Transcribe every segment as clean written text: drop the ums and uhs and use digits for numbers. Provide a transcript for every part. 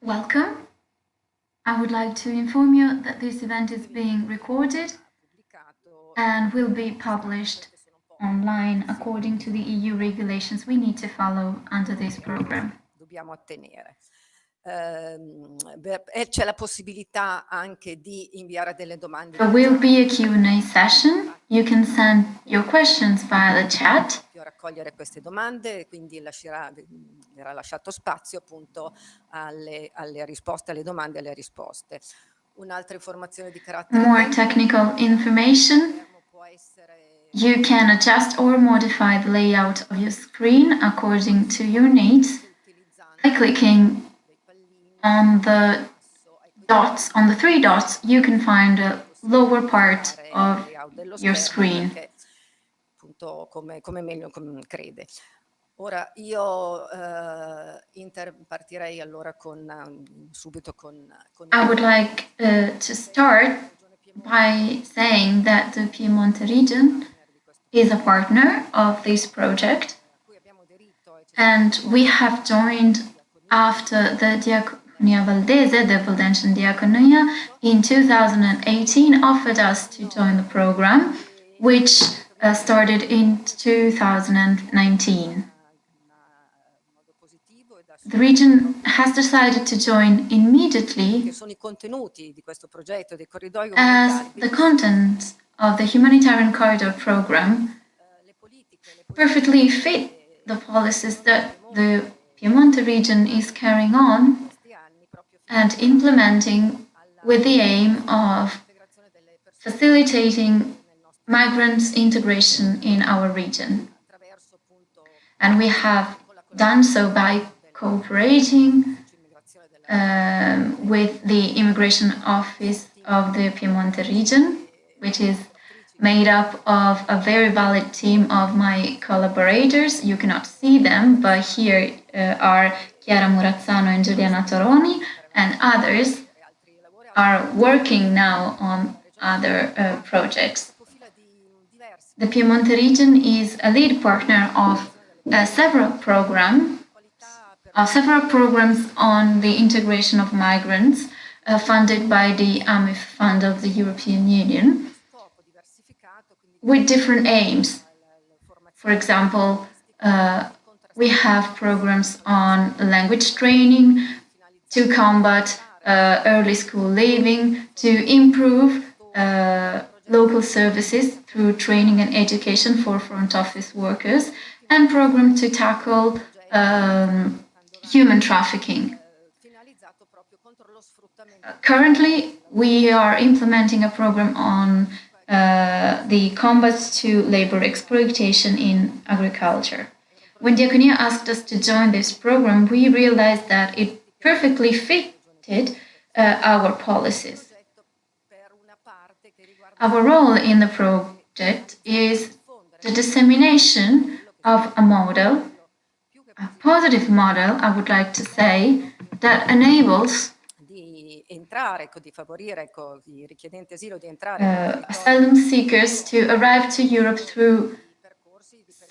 Welcome. I would like to inform you that this event is being recorded and will be published online according to the EU regulations we need to follow under this program. Dobbiamo ottenere. C'è la possibilità anche di inviare delle domande. There will be a Q&A session. You can send your questions via the chat. Raccogliere queste domande, quindi verrà lasciato spazio appunto alle risposte alle domande e alle risposte. Un'altra informazione di carattere More technical information. You can adjust or modify the layout of your screen according to your needs by clicking on the dots, on the three dots. You can find the lower part of your screen. Appunto come meglio crede. Ora io partirei allora subito con I would like to start by saying that the Piemonte region is a partner of this project, and we have joined after the Diaconia Valdese, the Valdensian Diaconia, in 2018 offered us to join the program, which started in 2019. The region has decided to join immediately as the content of the Humanitarian Corridor program perfectly fit the policies that the Piemonte region is carrying on and implementing with the aim of facilitating migrants' integration in our region. And we have done so by cooperating with the Immigration Office of the Piemonte region, which is made up of a very valid team of my collaborators. You cannot see them, but here are Chiara Murazzano and Giuliana Toroni, and others are working now on other projects. The Piemonte region is a lead partner of several programs on the integration of migrants funded by the AMIF Fund of the European Union with different aims. For example, we have programs on language training to combat early school leaving, to improve local services through training and education for front office workers, and program to tackle human trafficking. Currently, we are implementing a program on the combat to labor exploitation in agriculture. When Diaconia asked us to join this program, we realized that it perfectly fitted our policies. Our role in the project is the dissemination of a model, a positive model, I would like to say, that enables asylum seekers to arrive to Europe through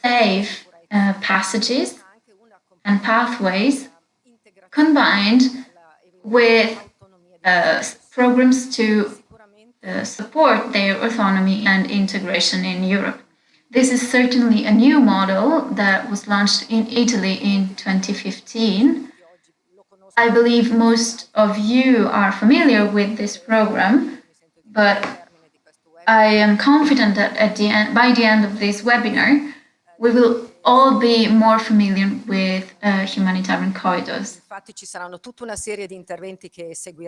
safe passages and pathways, combined with programs to support their autonomy and integration in Europe. This is certainly a new model that was launched in Italy in 2015. I believe most of you are familiar with this program, but I am confident that by the end of this webinar, we will all be more familiar with humanitarian corridors.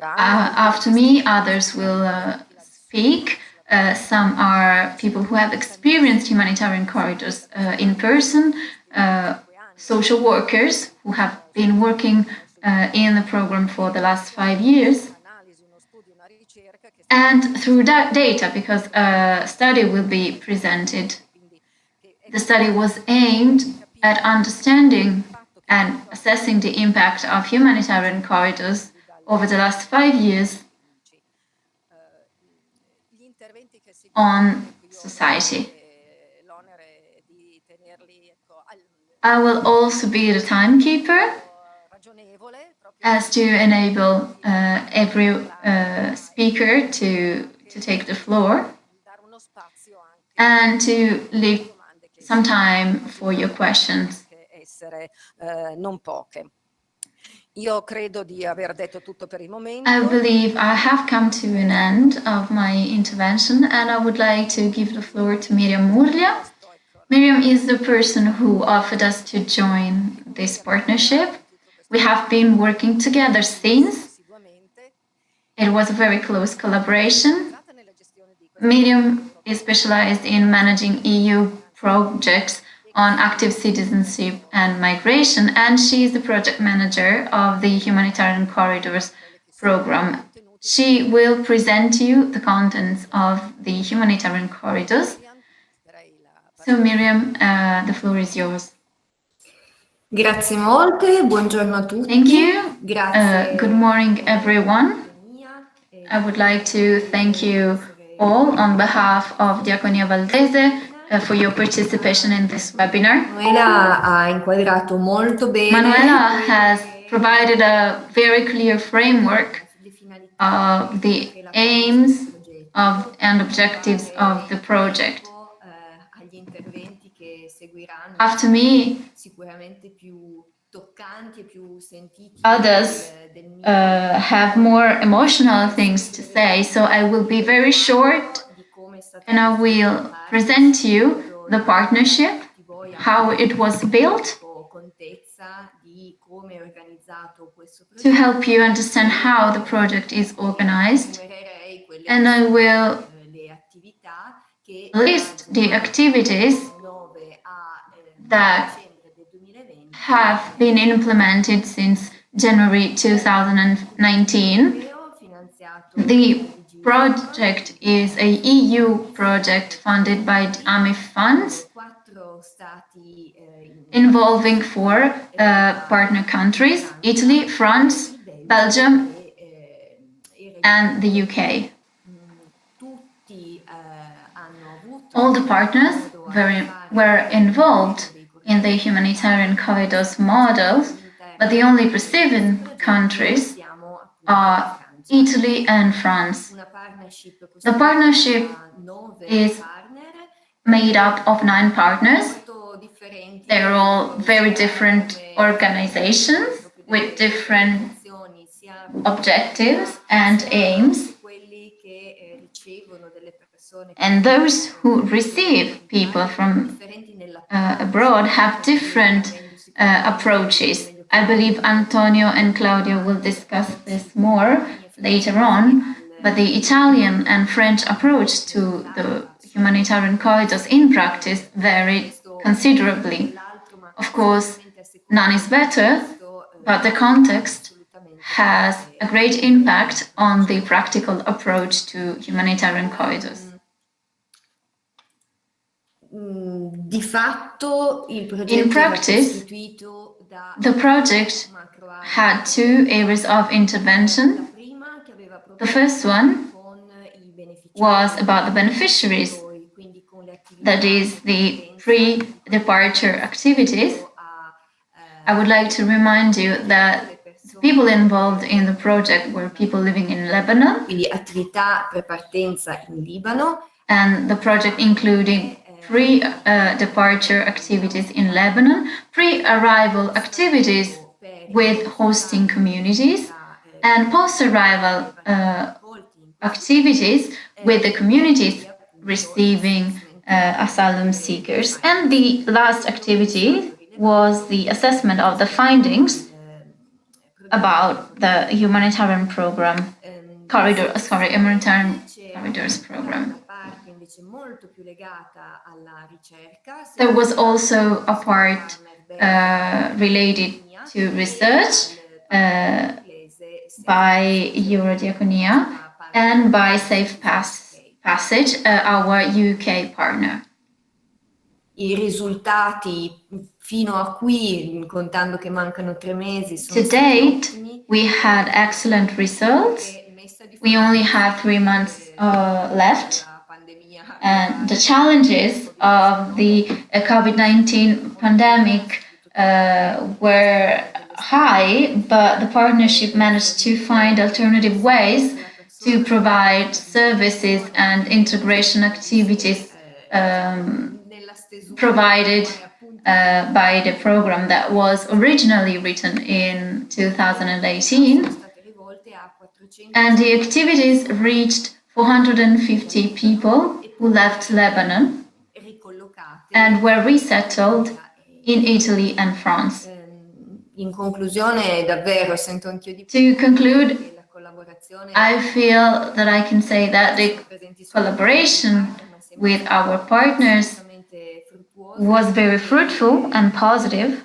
After me, others will speak. Some are people who have experienced humanitarian corridors in person, social workers who have been working in the program for the last 5 years, and through that data, because a study will be presented. The study was aimed at understanding and assessing the impact of humanitarian corridors over the last 5 years on society. I will also be the timekeeper. as to enable every speaker to take the floor and to leave some time for your questions. Non poche. Io credo di aver detto tutto per il momento. I believe I have come to an end of my intervention, and I would like to give the floor to Miriam Murlia. Miriam is the person who offered us to join this partnership. We have been working together since. It was a very close collaboration. Miriam is specialized in managing EU projects on active citizenship and migration, and she is the project manager of the Humanitarian Corridors program. She will present you the contents of the Humanitarian Corridors. So Miriam, the floor is yours. Grazie molte, buongiorno a tutti. Thank you. Good morning, everyone. I would like to thank you all on behalf of Diaconia Valdese for your participation in this webinar. Manuela ha inquadrato molto bene. Manuela has provided a very clear framework of the aims and objectives of the project. After me, others have more emotional things to say, so I will be very short and I will present you the partnership, how it was built, to help you understand how the project is organized, and I will list the activities that have been implemented since January 2019. The project is a EU project funded by the AMIF funds, involving 4 partner countries: Italy, France, Belgium, and the UK. All the partners were involved in the humanitarian corridors models, but the only receiving countries are Italy and France. The partnership is made up of 9 partners. They're all very different organizations with different objectives and aims. And those who receive people from abroad have different approaches. I believe Antonio and Claudio will discuss this more later on, but the Italian and French approach to the humanitarian corridors in practice varied considerably. Of course, none is better, but the context has a great impact on the practical approach to humanitarian corridors. In practice, the project had 2 areas of intervention. The first one was about the beneficiaries, that is, the pre-departure activities. I would like to remind you that the people involved in the project were people living in Lebanon, and the project included pre-departure activities in Lebanon, pre-arrival activities with hosting communities, and post-arrival activities with the communities receiving asylum seekers. And the last activity was the assessment of the findings about the humanitarian program, humanitarian corridors program. There was also a part related to research by Eurodiaconia and by Safe Passage, our UK partner. I risultati fino a qui, contando che mancano 3 mesi, sono to date, we had excellent results. We only have 3 months left. And the challenges of the COVID-19 pandemic were high, but the partnership managed to find alternative ways to provide services and integration activities provided by the program that was originally written in 2018. And the activities reached 450 people who left Lebanon and were resettled in Italy and France. In conclusione, davvero sento anch'io di To conclude, I feel that I can say that the collaboration with our partners was very fruitful and positive.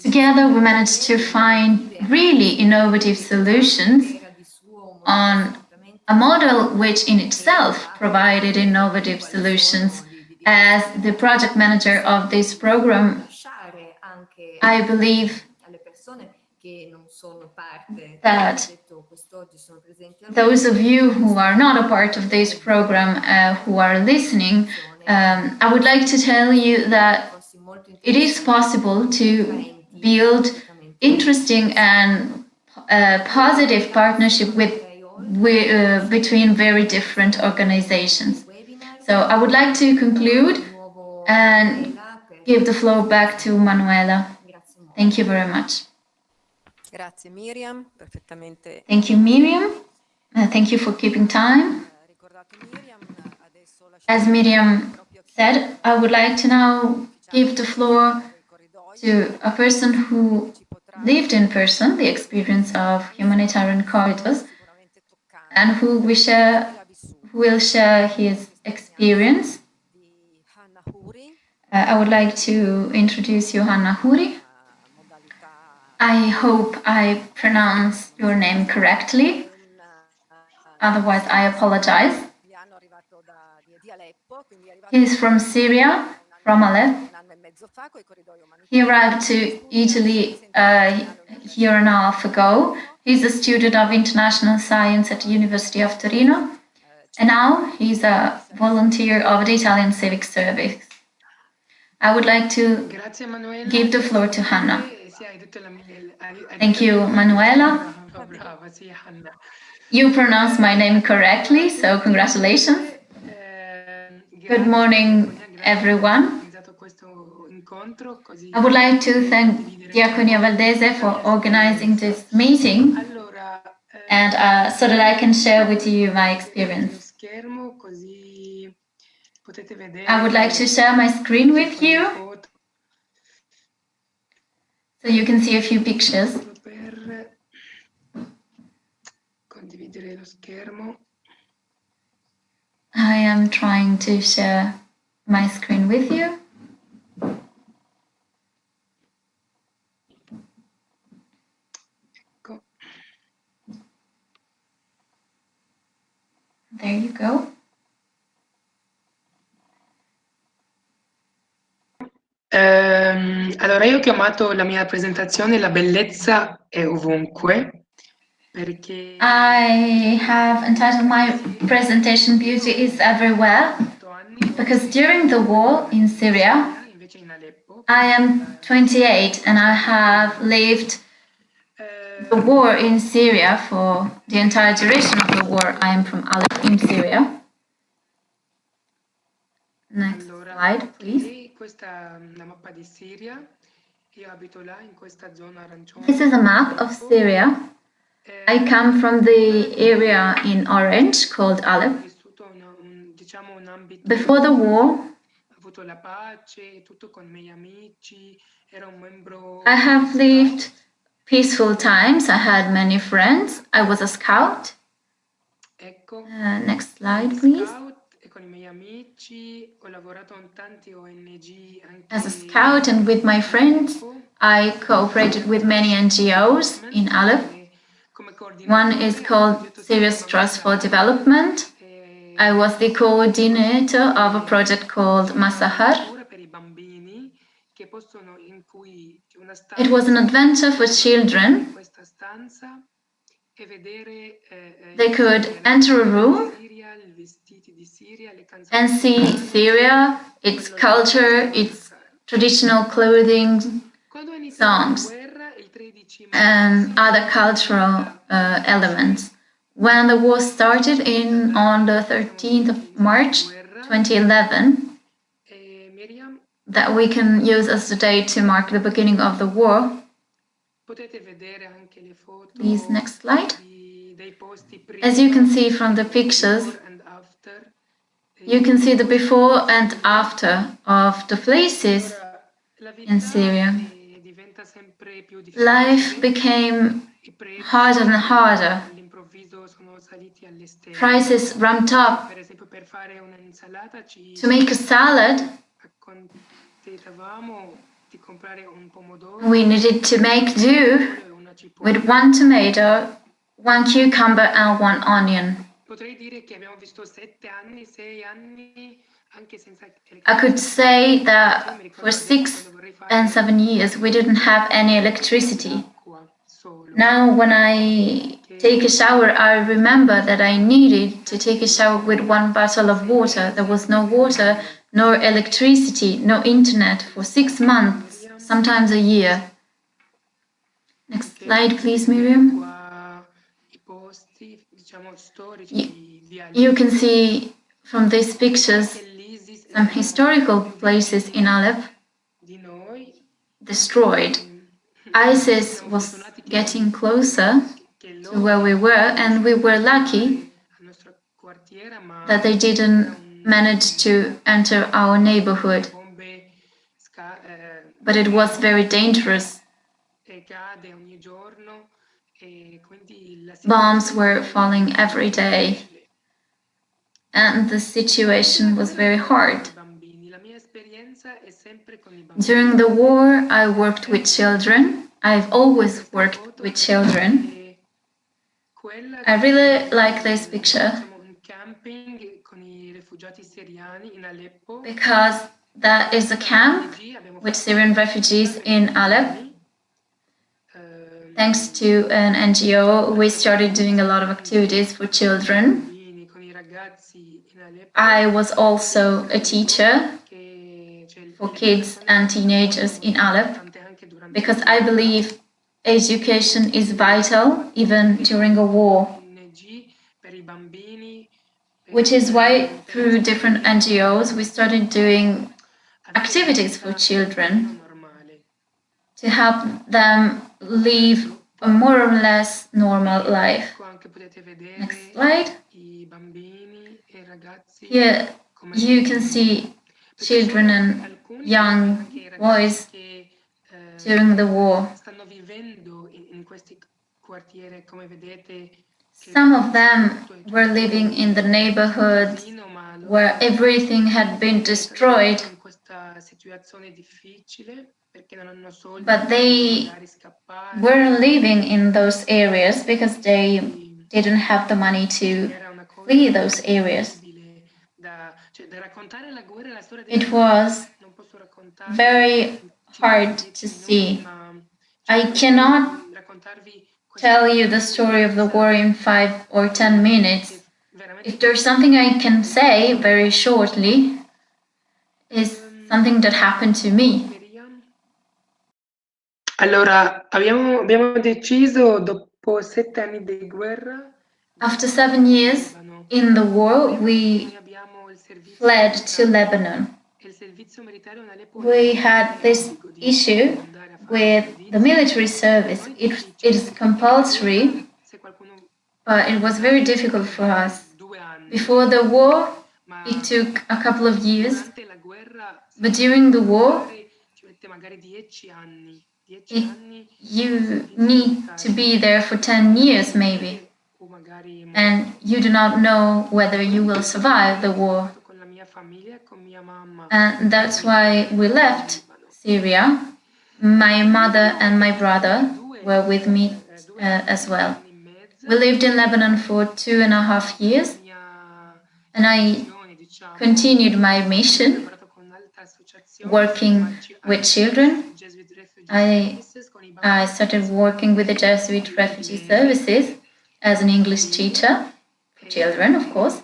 Together we managed to find really innovative solutions on a model which in itself provided innovative solutions. As the project manager of this program, I believe that those of you who are not a part of this program, who are listening, I would like to tell you that it is possible to build interesting and positive partnership between very different organizations. So I would like to conclude and give the floor back to Manuela. Thank you very much. Grazie Miriam, perfettamente. Thank you, Miriam. Thank you for keeping time. As Miriam said, I would like to now give the floor to a person who lived in person the experience of humanitarian corridors and who will share his experience. I would like to introduce Johanna Huri. I hope I pronounce your name correctly. Otherwise, I apologize. He is from Syria, from Aleppo. He arrived to Italy a year and a half ago. He's a student of international science at the University of Torino. And now he's a volunteer of the Italian Civic Service. I would like to give the floor to Hannah. Thank you, Manuela. You pronounced my name correctly, so congratulations. Good morning, everyone. I would like to thank Diaconia Valdese for organizing this meeting and so that I can share with you my experience. I would like to share my screen with you so you can see a few pictures. I am trying to share my screen with you. There you go. Allora, io ho chiamato la mia presentazione La bellezza è ovunque, perché I have entitled my presentation Beauty is Everywhere, because during the war in Syria, I am 28 and I have lived the war in Syria for the entire duration of the war. I am from Aleppo in Syria. Next slide, please. This is a map of Syria. I come from the area in orange called Aleppo. Before the war, I have lived peaceful times. I had many friends. I was a scout. Next slide, please. As a scout and with my friends, I cooperated with many NGOs in Aleppo. One is called Serious Trust for Development. I was the coordinator of a project called Masahar. It was an adventure for children. They could enter a room and see Syria, its culture, its traditional clothing, songs, and other cultural elements. When the war started on the 13th of March 2011, that we can use as the date to mark the beginning of the war. Please, next slide. As you can see from the pictures, you can see the before and after of the places in Syria. Life became harder and harder. Prices ramped up. To make a salad, we needed to make do with 1 tomato, 1 cucumber, and 1 onion. I could say that for 6 and 7 years we didn't have any electricity. Now when I take a shower, I remember that I needed to take a shower with 1 bottle of water. There was no water, no electricity, no internet for 6 months, sometimes a year. Next slide, please, Miriam. You can see from these pictures some historical places in Aleppo destroyed. ISIS was getting closer to where we were, and we were lucky that they didn't manage to enter our neighborhood. But it was very dangerous. Bombs were falling every day, and the situation was very hard. During the war, I worked with children. I've always worked with children. I really like this picture because that is a camp with Syrian refugees in Aleppo. Thanks to an NGO, we started doing a lot of activities for children. I was also a teacher for kids and teenagers in Aleppo because I believe education is vital even during a war. Which is why through different NGOs we started doing activities for children to help them live a more or less normal life. Next slide. Here you can see children and young boys during the war. Some of them were living in the neighborhood where everything had been destroyed, but they weren't living in those areas because they didn't have the money to flee those areas. It was very hard to see. I cannot tell you the story of the war in 5 or 10 minutes. If there's something I can say very shortly, is something that happened to me. Allora, abbiamo deciso, dopo 7 anni di guerra, after 7 years in the war, we fled to Lebanon. We had this issue with the military service. It is compulsory, but it was very difficult for us. Before the war, it took a couple of years, but during the war, you need to be there for 10 years maybe, and you do not know whether you will survive the war. And that's why we left Syria. My mother and my brother were with me as well. We lived in Lebanon for 2.5 years, and I continued my mission working with children. I started working with the Jesuit Refugee Services as an English teacher for children, of course.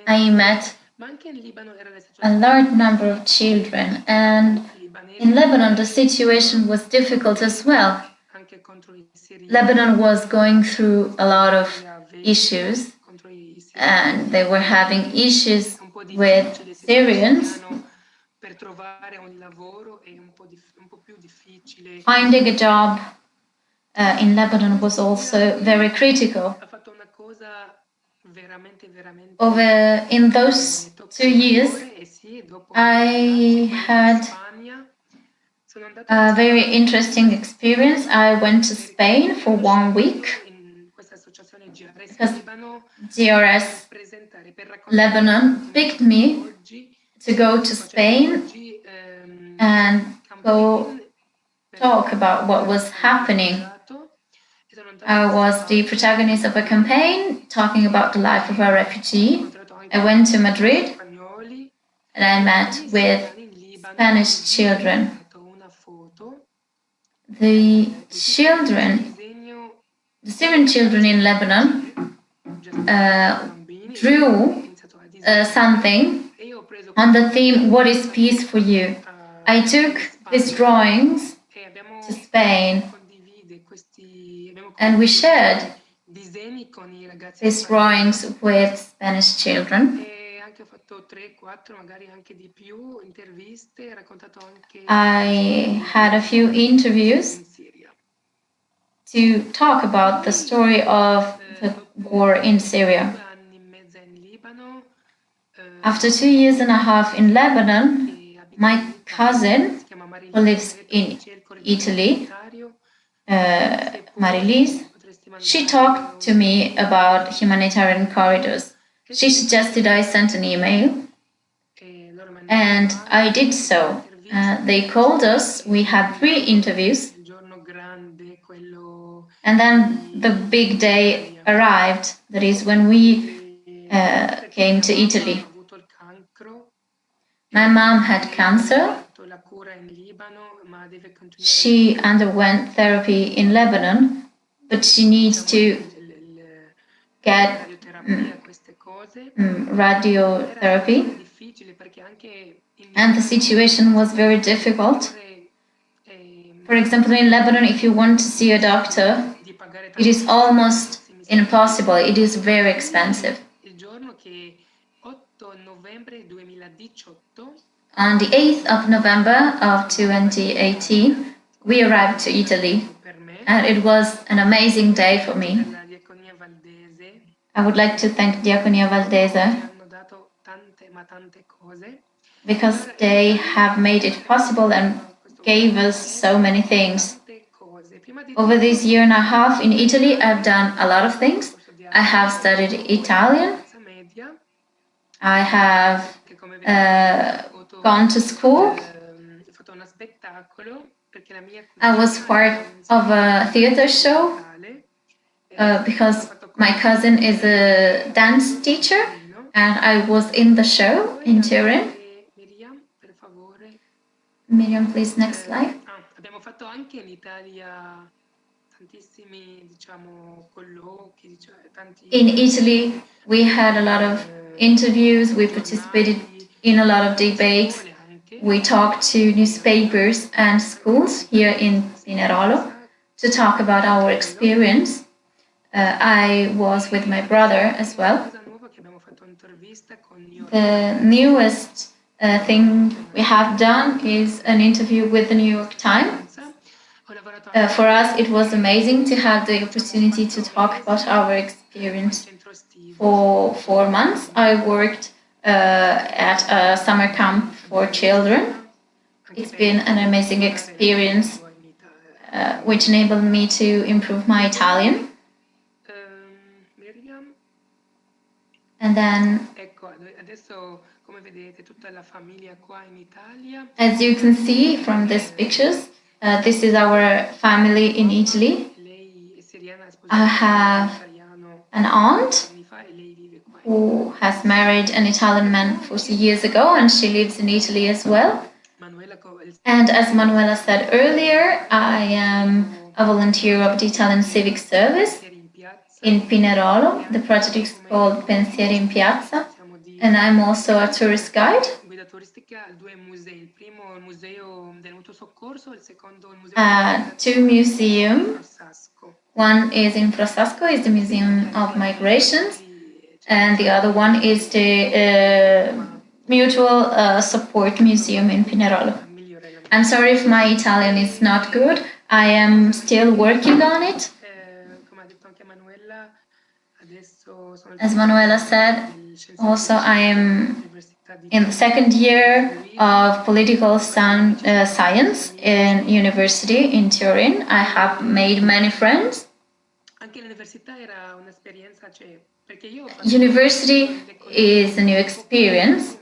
I met a large number of children, and in Lebanon the situation was difficult as well. Lebanon was going through a lot of issues, and they were having issues with Syrians. Finding a job in Lebanon was also very critical. In those 2 years, I had a very interesting experience. I went to Spain for 1 week because GRS Lebanon picked me to go to Spain and go talk about what was happening. I was the protagonist of a campaign talking about the life of a refugee. I went to Madrid and I met with Spanish children. The Syrian children in Lebanon drew something on the theme, "What is peace for you?" I took these drawings to Spain and we shared these drawings with Spanish children. I had a few interviews to talk about the story of the war in Syria. After 2 years and a half in Lebanon, my cousin, who lives in Italy, Marilise, she talked to me about humanitarian corridors. She suggested I sent an email, and I did so. They called us, we had 3 interviews, and then the big day arrived, that is when we came to Italy. My mom had cancer. She underwent therapy in Lebanon, but she needs to get radiotherapy, and the situation was very difficult. For example, in Lebanon, if you want to see a doctor, it is almost impossible. It is very expensive. On the 8th of November of 2018, we arrived to Italy, and it was an amazing day for me. I would like to thank Diaconia Valdese because they have made it possible and gave us so many things. Over this year and a half in Italy, I've done a lot of things. I have studied Italian. I have gone to school. I was part of a theater show because my cousin is a dance teacher, and I was in the show in Turin. Miriam, please, next slide. In Italy, we had a lot of interviews, we participated in a lot of debates, we talked to newspapers and schools here in Pinerolo to talk about our experience. I was with my brother as well. The newest thing we have done is an interview with the New York Times. For us, it was amazing to have the opportunity to talk about our experience. For 4 months, I worked at a summer camp for children. It's been an amazing experience, which enabled me to improve my Italian. And then, as you can see from these pictures, this is our family in Italy. I have an aunt who has married an Italian man 40 years ago, and she lives in Italy as well. And as Manuela said earlier, I am a volunteer of the Italian Civic Service in Pinerolo. The project is called Pensieri in Piazza, and I'm also a tourist guide. Guida turistica a 2 musei. Il primo è il Museo del Mutuo Soccorso, il secondo è il Museo Two museums. One is in Frasasco, is the Museum of Migrations, and the other one is the Mutual Support Museum in Pinerolo. I'm sorry if my Italian is not good. I am still working on it. As Manuela said, also I am in the second year of political science in university in Turin. I have made many friends. University is a new experience.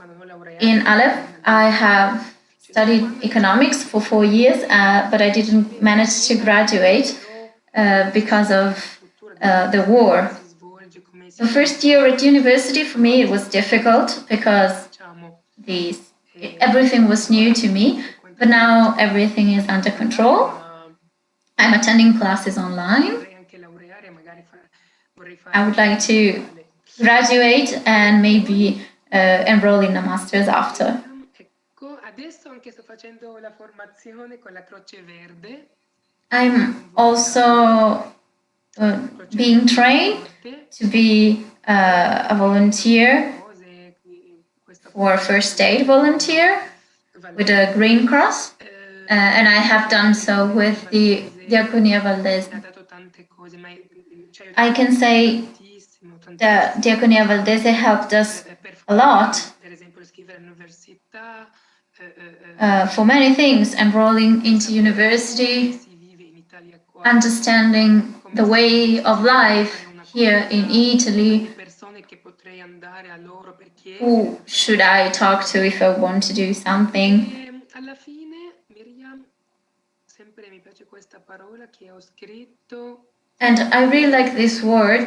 In Aleppo, I have studied economics for 4 years, but I didn't manage to graduate because of the war. The first year at university for me it was difficult because everything was new to me, but now everything is under control. I'm attending classes online. I would like to graduate and maybe enroll in a master's after. I'm also being trained to be a volunteer for first aid volunteer with a Green Cross, and I have done so with the Diaconia Valdese. I can say that Diaconia Valdese helped us a lot for many things, enrolling into university, understanding the way of life here in Italy. Who should I talk to if I want to do something? And I really like this word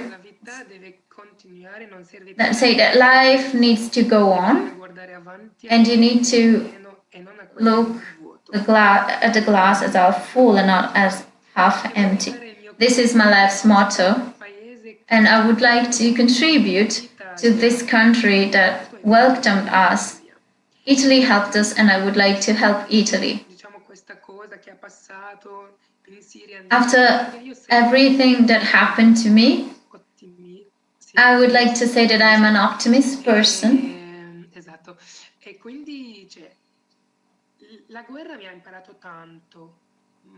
that say that life needs to go on and you need to look at the glass as half full and not as half empty. This is my life's motto, and I would like to contribute to this country that welcomed us. Italy helped us, and I would like to help Italy. After everything that happened to me, I would like to say that I'm an optimist person.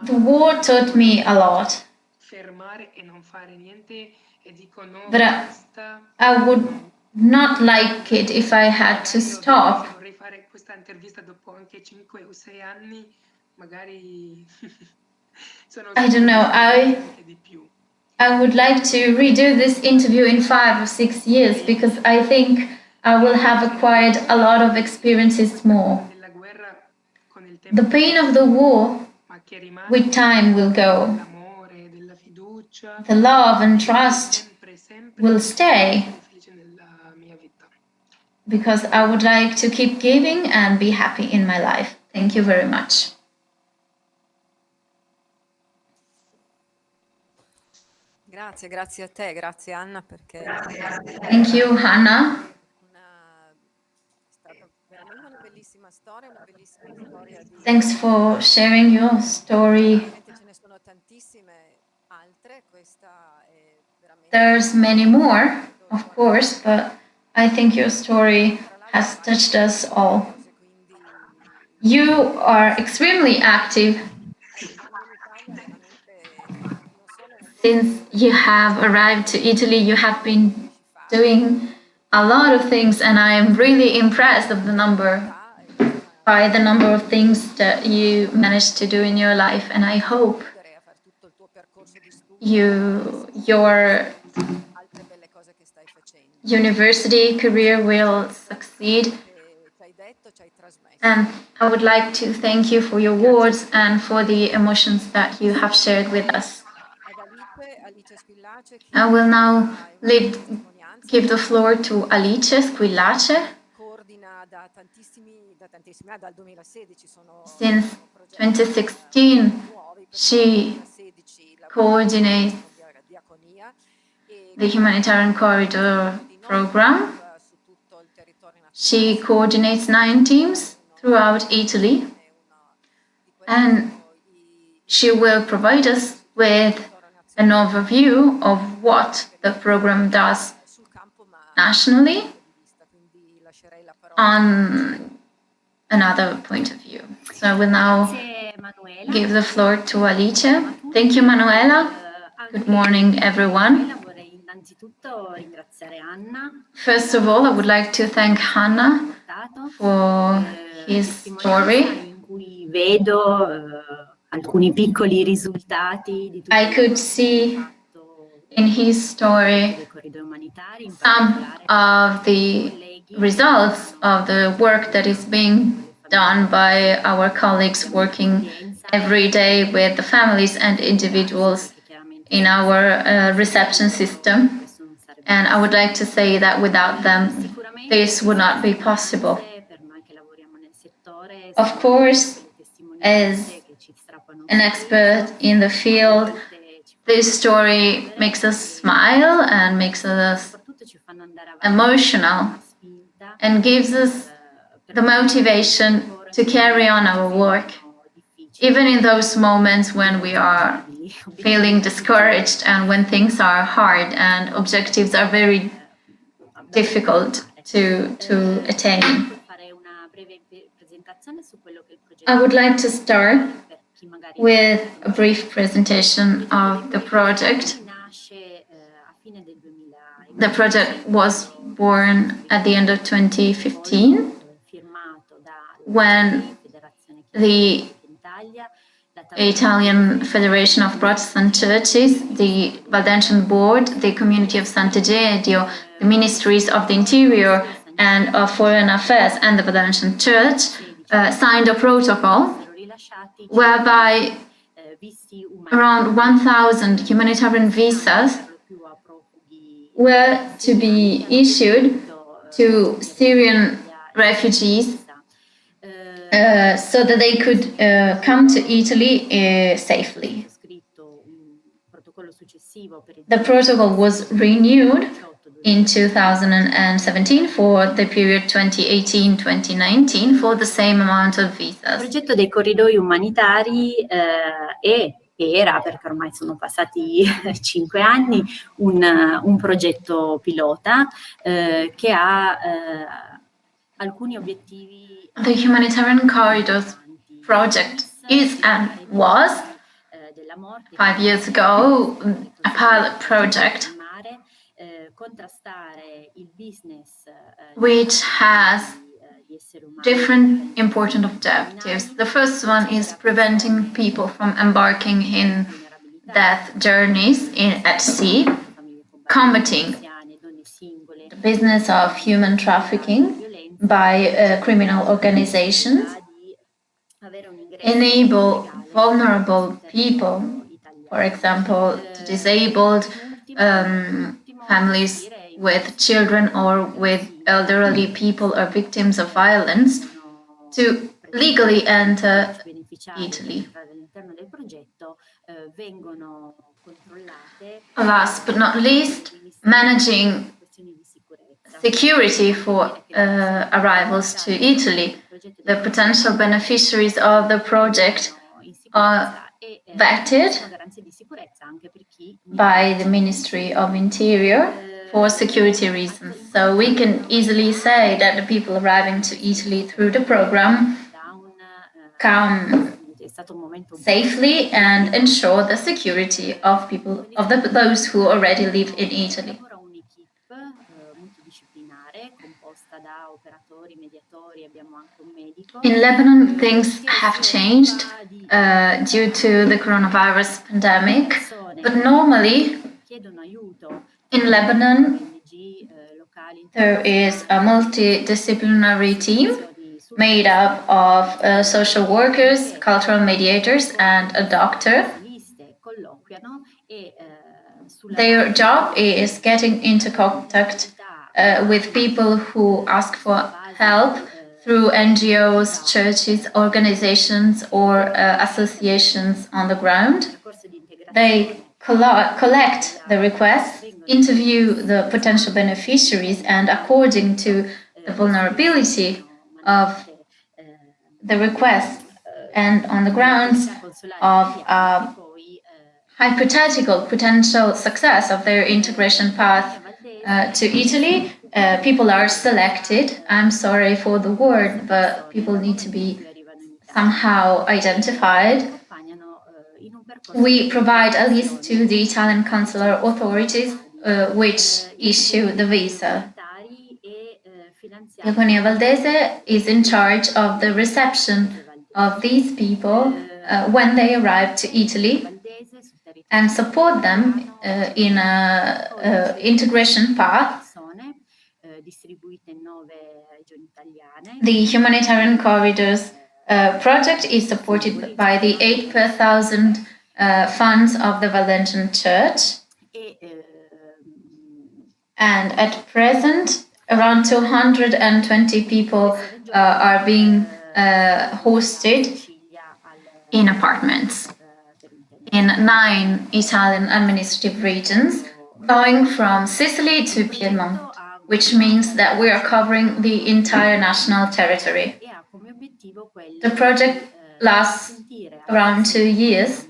The war taught me a lot. But I would not like it if I had to stop. I don't know. I would like to redo this interview in 5 or 6 years because I think I will have acquired a lot of experiences more. The pain of the war with time will go. The love and trust will stay because I would like to keep giving and be happy in my life. Thank you very much. Grazie a te, grazie Anna perché Thank you, Hannah. Thanks for sharing your story. There's many more, of course, but I think your story has touched us all. You are extremely active. Since you have arrived to Italy, you have been doing a lot of things, and I am really impressed by the number of things that you managed to do in your life, and I hope your university career will succeed. And I would like to thank you for your words and for the emotions that you have shared with us. I will now give the floor to Alice Squillace. Since 2016, she coordinates the Humanitarian Corridor program She coordinates 9 teams throughout Italy, and she will provide us with an overview of what the program does nationally on another point of view. So I will now give the floor to Alice. Thank you, Manuela. Good morning, everyone. First of all, I would like to thank Hannah for his story. I could see in his story some of the results of the work that is being done by our colleagues working every day with the families and individuals in our reception system. And I would like to say that without them, this would not be possible. Of course, as an expert in the field, this story makes us smile and makes us emotional and gives us the motivation to carry on our work, even in those moments when we are feeling discouraged and when things are hard and objectives are very difficult to attain. I would like to start with a brief presentation of the project. The project was born at the end of 2015 when the Italian Federation of Protestant Churches, the Valdensian Board, the Community of Sant'Egidio, the Ministries of the Interior and of Foreign Affairs and the Valdensian Church signed a protocol whereby around 1,000 humanitarian visas were to be issued to Syrian refugees so that they could come to Italy safely. The protocol was renewed in 2017 for the period 2018-2019 for the same amount of visas. Il progetto dei corridoi umanitari era, perché ormai sono passati 5 anni, un progetto pilota che ha alcuni obiettivi. The Humanitarian Corridors project is and was 5 years ago a pilot project which has different important objectives. The first one is preventing people from embarking in death journeys at sea, combating the business of human trafficking by criminal organizations, enable vulnerable people, for example, disabled families with children or with elderly people or victims of violence, to legally enter Italy. Last but not least, managing security for arrivals to Italy. The potential beneficiaries of the project are vetted by the Ministry of Interior for security reasons. So we can easily say that the people arriving to Italy through the program come safely and ensure the security of people, of those who already live in Italy. In Lebanon, things have changed due to the coronavirus pandemic, but normally in Lebanon there is a multidisciplinary team made up of social workers, cultural mediators, and a doctor. Their job is getting into contact with people who ask for help through NGOs, churches, organizations, or associations on the ground. They collect the requests, interview the potential beneficiaries, and according to the vulnerability of the request and on the grounds of hypothetical potential success of their integration path to Italy, people are selected. I'm sorry for the word, but people need to be somehow identified. We provide a list to the Italian consular authorities which issue the visa. Diaconia Valdese is in charge of the reception of these people when they arrive to Italy and support them in an integration path. The Humanitarian Corridors project is supported by the 8 per thousand funds of the Valdentian Church. And at present, around 220 people are being hosted in apartments in 9 Italian administrative regions, going from Sicily to Piedmont, which means that we are covering the entire national territory. The project lasts around 2 years,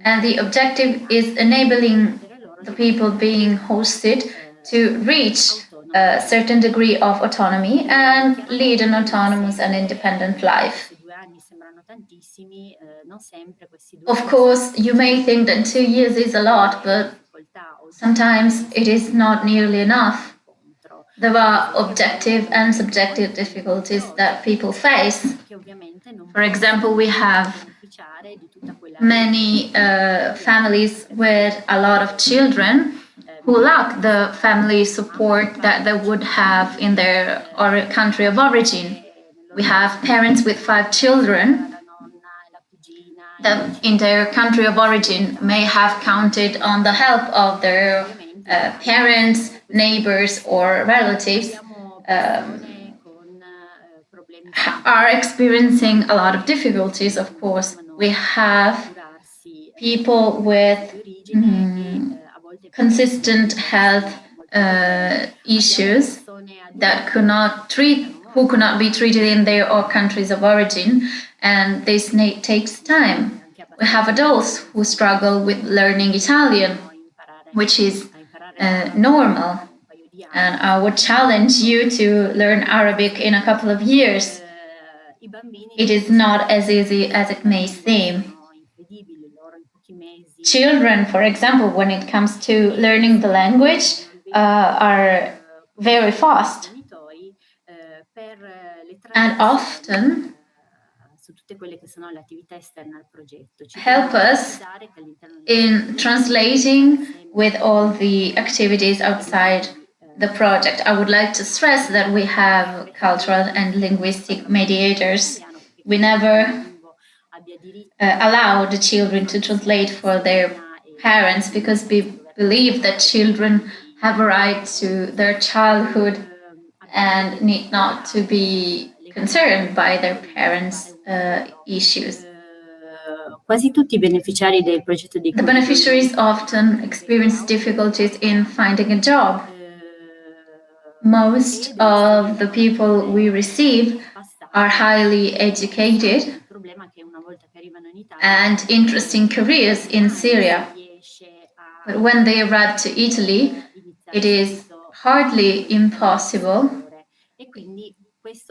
and the objective is enabling the people being hosted to reach a certain degree of autonomy and lead an autonomous and independent life. Of course, you may think that 2 years is a lot, but sometimes it is not nearly enough. There are objective and subjective difficulties that people face. For example, we have many families with a lot of children who lack the family support that they would have in their country of origin. We have parents with 5 children that in their country of origin may have counted on the help of their parents, neighbors, or relatives, are experiencing a lot of difficulties, of course. We have people with consistent health issues that who could not be treated in their countries of origin, and this takes time. We have adults who struggle with learning Italian, which is normal, and I would challenge you to learn Arabic in a couple of years. It is not as easy as it may seem. Children, for example, when it comes to learning the language, are very fast. And often help us in translating with all the activities outside the project. I would like to stress that we have cultural and linguistic mediators. We never allow the children to translate for their parents because we believe that children have a right to their childhood and need not to be concerned by their parents' issues. Quasi tutti i beneficiari del progetto di The beneficiaries often experience difficulties in finding a job. Most of the people we receive are highly educated and interesting careers in Syria. But when they arrive to Italy, it is hardly impossible.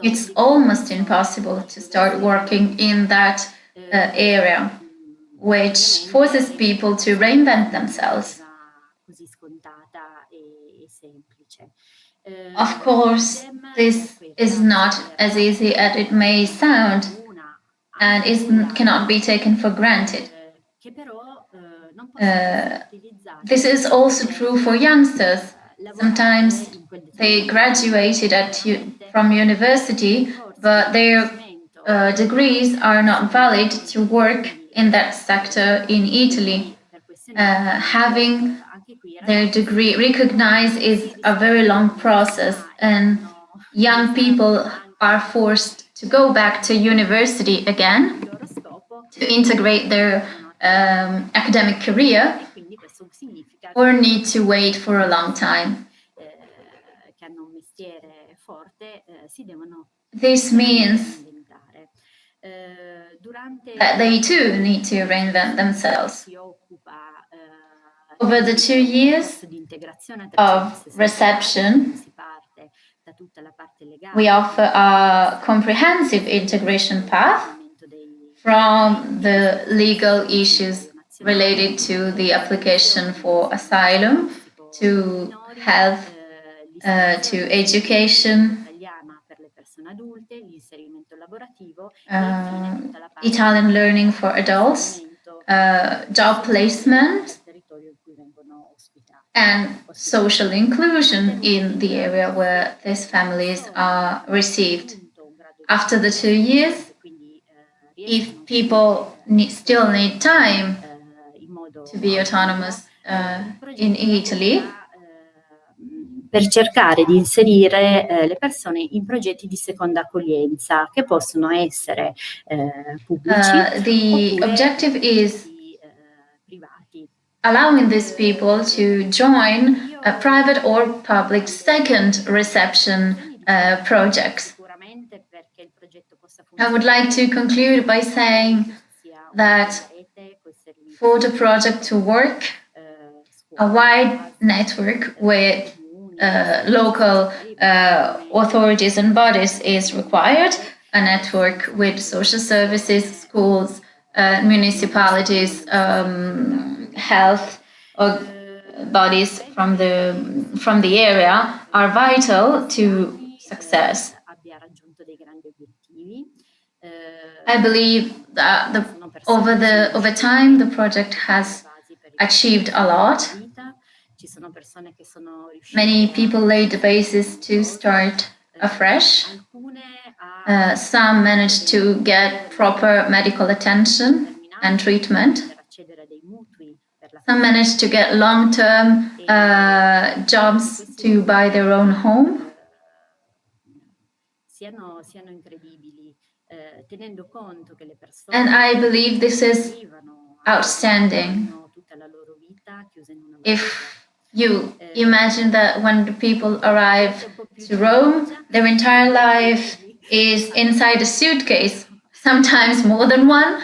It's almost impossible to start working in that area, which forces people to reinvent themselves. Of course, this is not as easy as it may sound, and cannot be taken for granted. This is also true for youngsters. Sometimes they graduated from university, but their degrees are not valid to work in that sector in Italy. Having their degree recognized is a very long process, and young people are forced to go back to university again to integrate their academic career, or need to wait for a long time. This means that they too need to reinvent themselves. Over the 2 years of reception, we offer a comprehensive integration path from the legal issues related to the application for asylum, to health, to education, Italian learning for adults, job placement, and social inclusion in the area where these families are received. After the 2 years, if people still need time to be autonomous in Italy, per cercare di inserire le persone in progetti di seconda accoglienza che possono essere pubblici. The objective is privati. Allowing these people to join a private or public second reception projects. I would like to conclude by saying that for the project to work, a wide network with local authorities and bodies is required, a network with social services, schools, municipalities, health bodies from the area are vital to success. I believe that over time the project has achieved a lot. Many people laid the basis to start afresh. Some managed to get proper medical attention and treatment. Some managed to get long-term jobs to buy their own home. And I believe this is outstanding. If you imagine that when the people arrive to Rome, their entire life is inside a suitcase, sometimes more than one.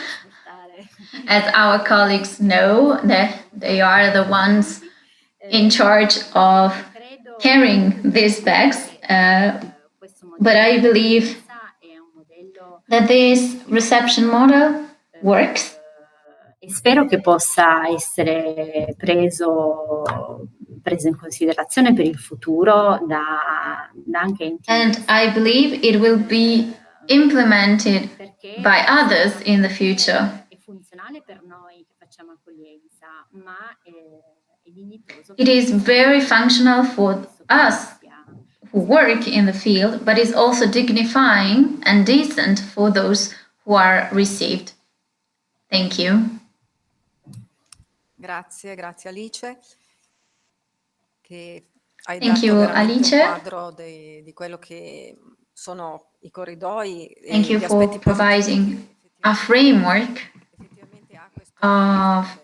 As our colleagues know, that they are the ones in charge of carrying these bags. But I believe that this reception model works. Spero che possa essere preso in considerazione per il futuro da anche enti. And I believe it will be implemented by others in the future. It is very functional for us who work in the field, but is also dignifying and decent for those who are received. Thank you. Grazie Alice. Che hai Thank dato you, veramente Alice. un quadro di quello che sono i corridoi. Thank you for providing a framework of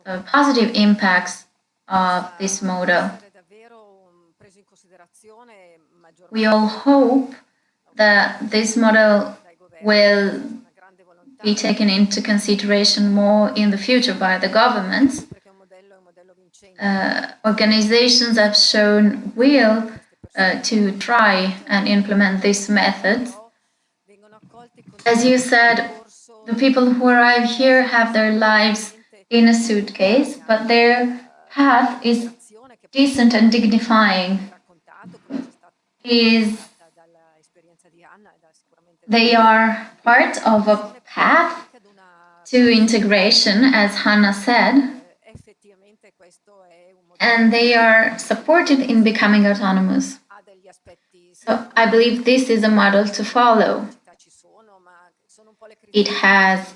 the positive impacts of this model. We all hope that this model will be taken into consideration more in the future by the governments. Organizations have shown will to try and implement these methods. As you said, the people who arrive here have their lives in a suitcase, but their path is decent and dignifying. They are part of a path to integration, as Hannah said, and they are supported in becoming autonomous. So I believe this is a model to follow. It has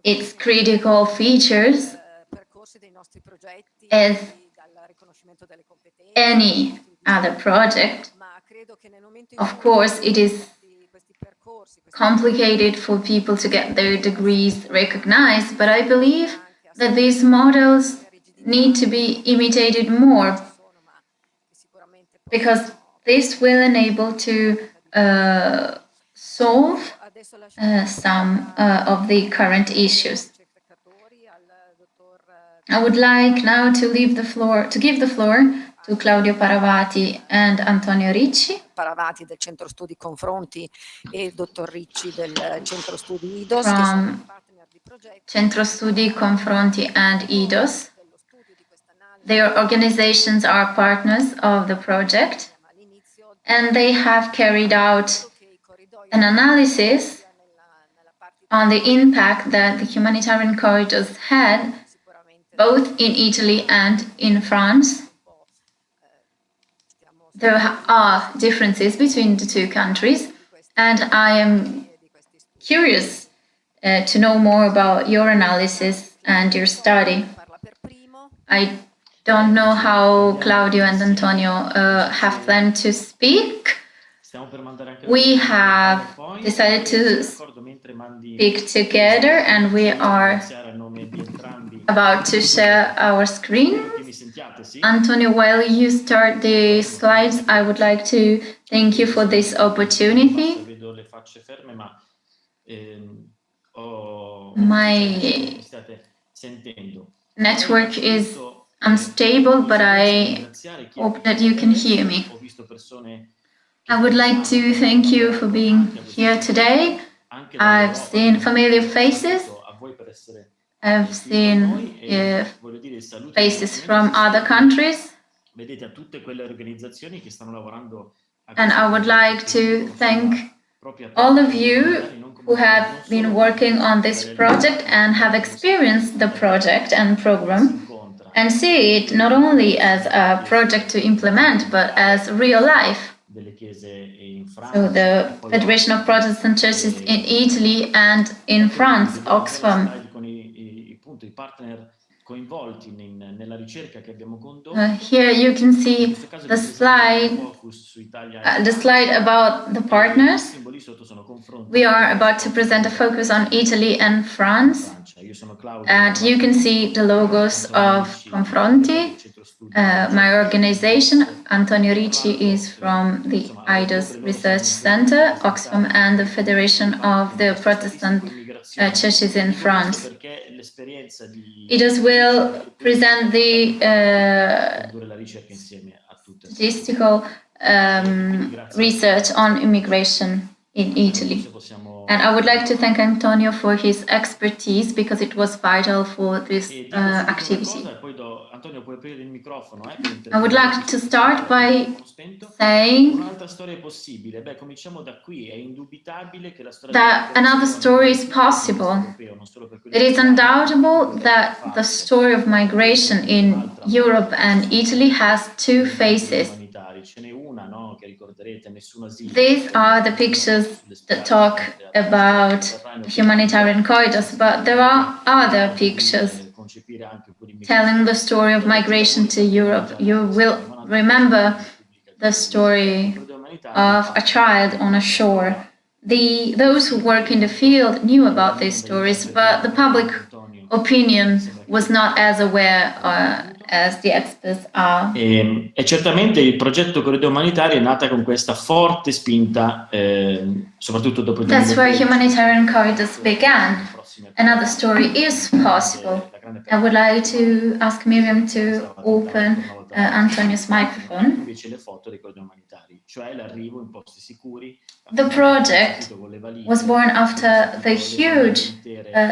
its critical features as any other project. Of course, it is complicated for people to get their degrees recognized, but I believe that these models need to be imitated more, because this will enable to solve some of the current issues. I would like now to give the floor to Claudio Paravati and Antonio Ricci. Paravati del Centro Studi Confronti e il dottor Ricci del Centro Studi IDOS, From che sono partner di progetto. Centro Studi Confronti and IDOS. Their organizations are partners of the project, and they have carried out an analysis on the impact that the humanitarian corridors had both in Italy and in France. There are differences between the two countries, and I am curious to know more about your analysis and your study. I don't know how Claudio and Antonio have planned to speak. We have decided to speak together, and we are about to share our screen. Antonio, while you start the slides, I would like to thank you for this opportunity. My network is unstable, but I hope that you can hear me. I would like to thank you for being here today. I've seen familiar faces. I've seen faces from other countries. And I would like to thank all of you who have been working on this project and have experienced the project and program and see it not only as a project to implement, but as real life. So the Federation of Protestant Churches in Italy and in France, Oxfam. Here you can see the slide about the partners. We are about to present a focus on Italy and France. And you can see the logos of Confronti, my organization. Antonio Ricci is from the IDOS Research Center, Oxfam, and the Federation of the Protestant Churches in France. IDOS will present the statistical research on immigration in Italy. And I would like to thank Antonio for his expertise because it was vital for this activity. I would like to start by saying that another story is possible. It is undoubtable that the story of migration in Europe and Italy has two faces. These are the pictures that talk about the humanitarian corridors, but there are other pictures telling the story of migration to Europe. You will remember the story of a child on a shore. Those who work in the field knew about these stories, but the public opinion was not as aware as the experts are. E certamente il progetto Corridoio Umanitario è nata con questa forte spinta, soprattutto dopo il 2020. That's where humanitarian corridors began. Another story is possible. I would like to ask Miriam to open Antonio's microphone. The project was born after the huge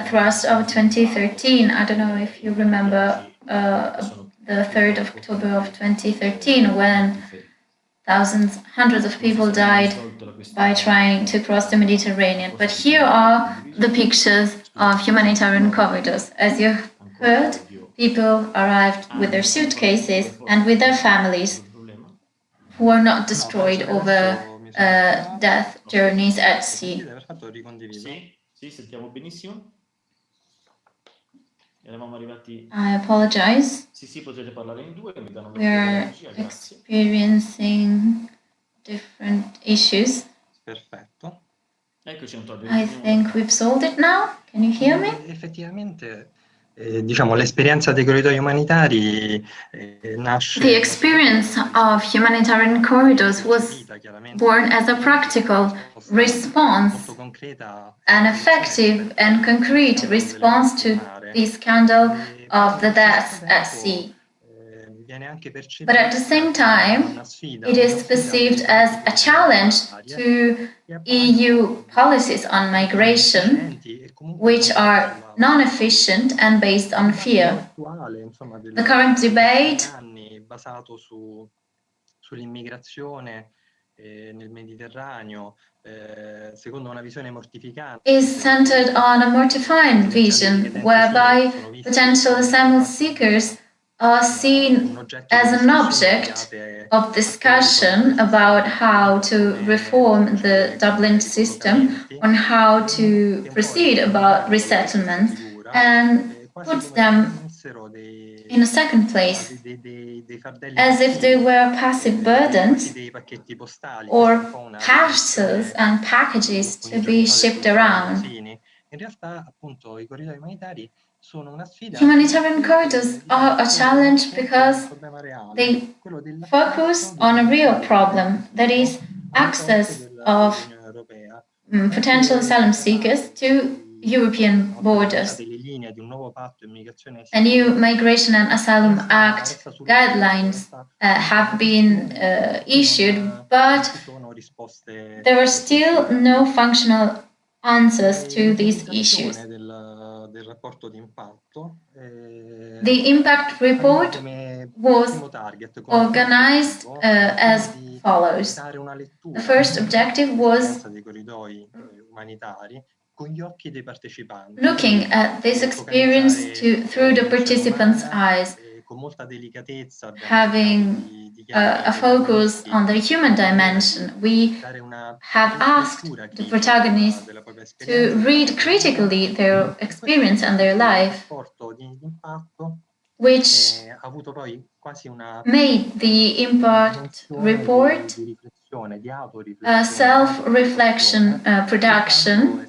thrust of 2013. I don't know if you remember the 3rd of October of 2013 when hundreds of people died by trying to cross the Mediterranean. But here are the pictures of humanitarian corridors. As you heard, people arrived with their suitcases and with their families who were not destroyed over death journeys at sea. I apologize. We are experiencing different issues. I think we've solved it now. Can you hear me? Effettivamente diciamo, l'esperienza dei corridoi umanitari nasce... The experience of humanitarian corridors was born as a practical response, an effective and concrete response to the scandal of the deaths at sea. But at the same time, it is perceived as a challenge to EU policies on migration, which are non-efficient and based on fear. The current debate sull'immigrazione nel Mediterraneo, secondo una visione mortificante, is centered on a mortifying vision whereby potential asylum seekers are seen as an object of discussion about how to reform the Dublin system, on how to proceed about resettlement, and puts them in a second place, as if they were passive burdens or parcels and packages to be shipped around. Humanitarian corridors are a challenge because they focus on a real problem, that is, access of potential asylum seekers to European borders. A new Migration and Asylum Act guidelines have been issued, but there are still no functional answers to these issues. The impact report was organized as follows. The first objective was looking at this experience through the participants' eyes, having a focus on the human dimension. We have asked the protagonists to read critically their experience and their life, which made the impact report a self-reflection production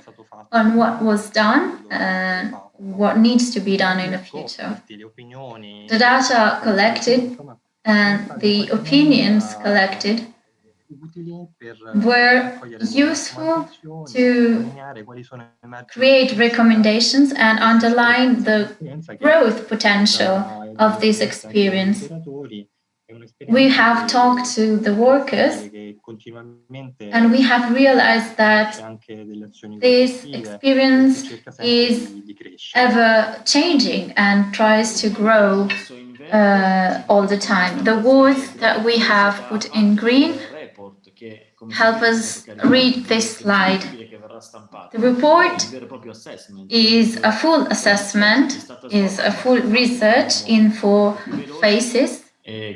on what was done and what needs to be done in the future. The data collected and the opinions collected were useful to create recommendations and underline the growth potential of this experience. We have talked to the workers and we have realized that this experience is ever changing and tries to grow all the time. The words that we have put in green help us read this slide. The report is a full assessment, is a full research in 4 phases.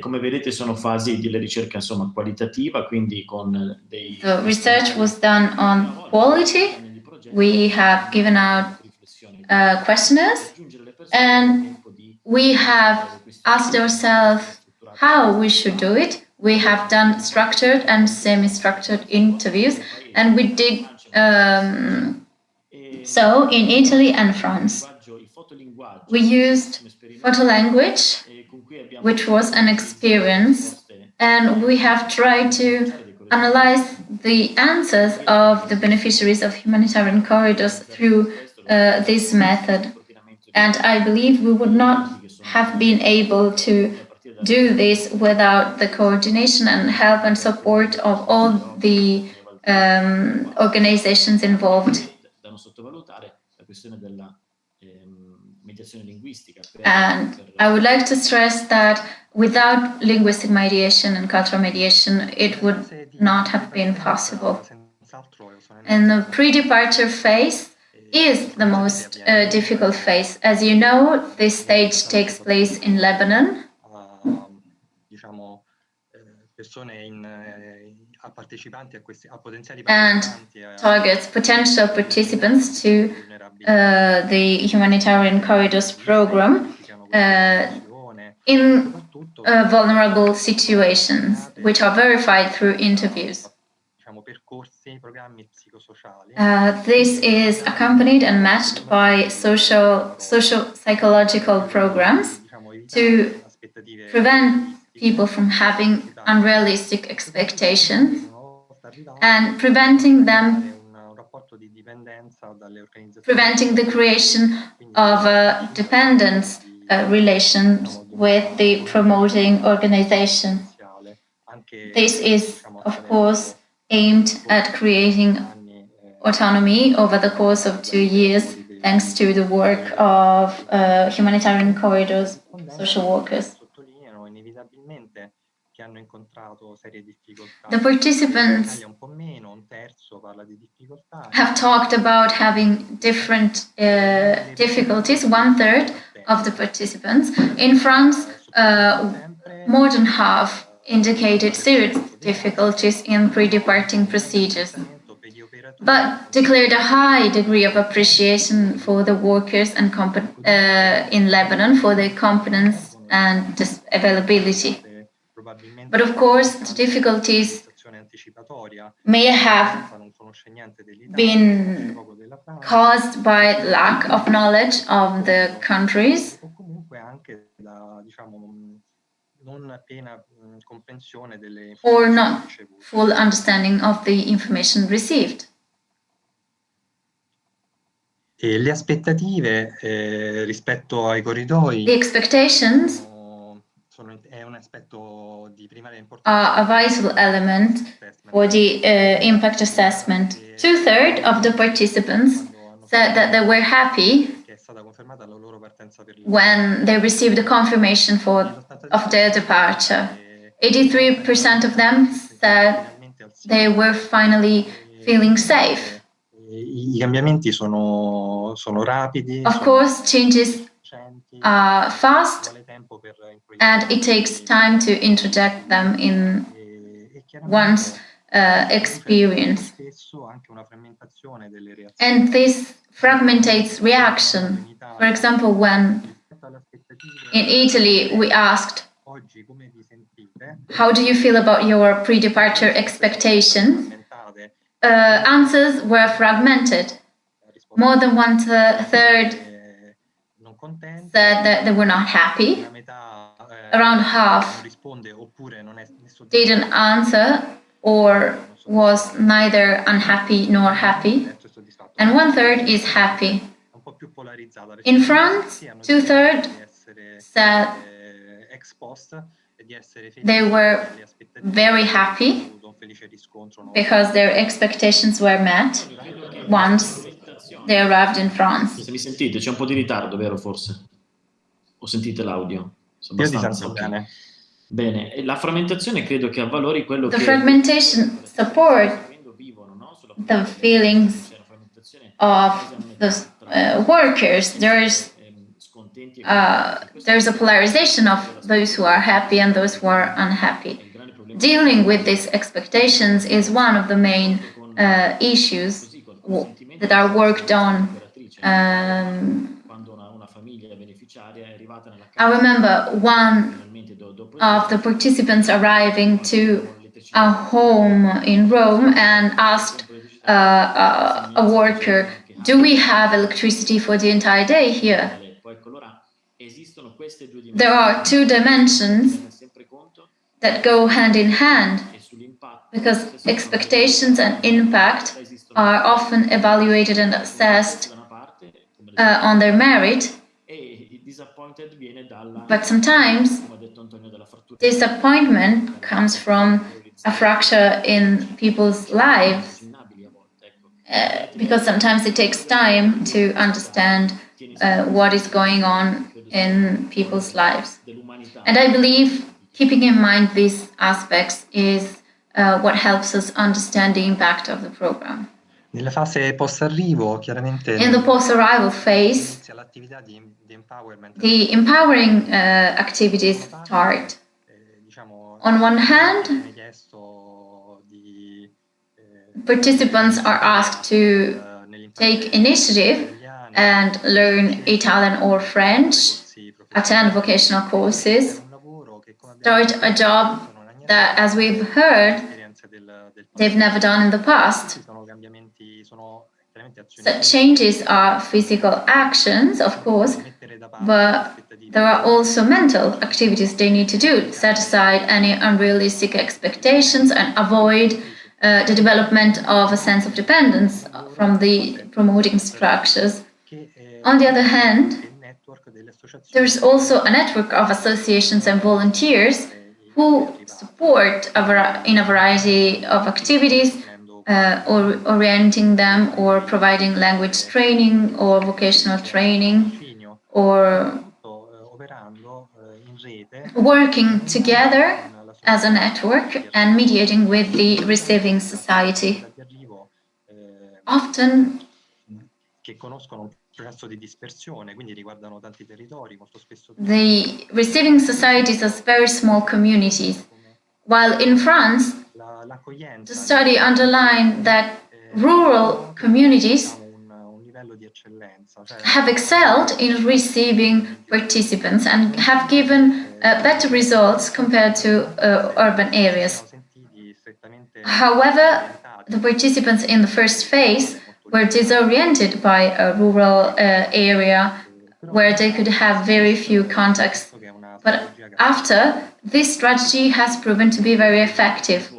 Come vedete sono fasi di ricerca insomma qualitativa, quindi con dei... The research was done on quality. We have given out questionnaires and we have asked ourselves how we should do it. We have done structured and semi-structured interviews and we did so in Italy and France. We used photo language, which was an experience, and we have tried to analyze the answers of the beneficiaries of humanitarian corridors through this method. And I believe we would not have been able to do this without the coordination and help and support of all the organizations involved. And I would like to stress that without linguistic mediation and cultural mediation, it would not have been possible. And the pre-departure phase is the most difficult phase. As you know, this stage takes place in Lebanon. And targets potential participants to the Humanitarian Corridors program in vulnerable situations, which are verified through interviews. This is accompanied and matched by social psychological programs to prevent people from having unrealistic expectations and preventing the creation of a dependence relation with the promoting organization. This is, of course, aimed at creating autonomy over the course of 2 years, thanks to the work of humanitarian corridors, social workers. The participants have talked about having different difficulties. 1/3 of the participants. In France, more than half indicated serious difficulties in pre-departing procedures, but declared a high degree of appreciation for the workers and in Lebanon for their competence and availability. But of course, the difficulties may have been caused by lack of knowledge of the countries or not full understanding of the information received. E le aspettative rispetto ai corridoi. The expectations are a vital element for the impact assessment. 2/3 of the participants said that they were happy when they received the confirmation of their departure. 83% of them said they were finally feeling safe. I cambiamenti sono rapidi. Of course, changes are fast and it takes time to interject them in one's experience. And this fragmentates reaction. For example, when in Italy we asked, how do you feel about your pre-departure expectations? Answers were fragmented. More than 1/3 said that they were not happy. Around half didn't answer or was neither unhappy nor happy. And 1/3 is happy. In France, 2/3 said they were very happy because their expectations were met once they arrived in France. Mi sentite? C'è un po' di ritardo, vero forse? O sentite l'audio? Io ti sento bene. Bene, e la frammentazione credo che avvalori quello The che... fragmentation support the feelings of the workers. There's a polarization of those who are happy and those who are unhappy. Dealing with these expectations is one of the main issues that are worked on. I remember one of the participants arriving to a home in Rome and asked a worker, do we have electricity for the entire day here? There are two dimensions that go hand in hand because expectations and impact are often evaluated and assessed on their merit. But sometimes disappointment comes from a fracture in people's lives because sometimes it takes time to understand what is going on in people's lives. And I believe keeping in mind these aspects is what helps us understand the impact of the program. Nella fase post-arrivo, chiaramente, in the post-arrival phase, the empowering activities start. On one hand, participants are asked to take initiative and learn Italian or French, attend vocational courses, start a job that, as we've heard, they've never done in the past. Such changes are physical actions, of course, but there are also mental activities they need to do. Set aside any unrealistic expectations and avoid the development of a sense of dependence from the promoting structures. On the other hand, there's also a network of associations and volunteers who support in a variety of activities, or orienting them or providing language training or vocational training, or working together as a network and mediating with the receiving society. Often the receiving societies are very small communities, while in France, the study underlined that rural communities have excelled in receiving participants and have given better results compared to urban areas. However, the participants in the first phase were disoriented by a rural area where they could have very few contacts. But after, this strategy has proven to be very effective.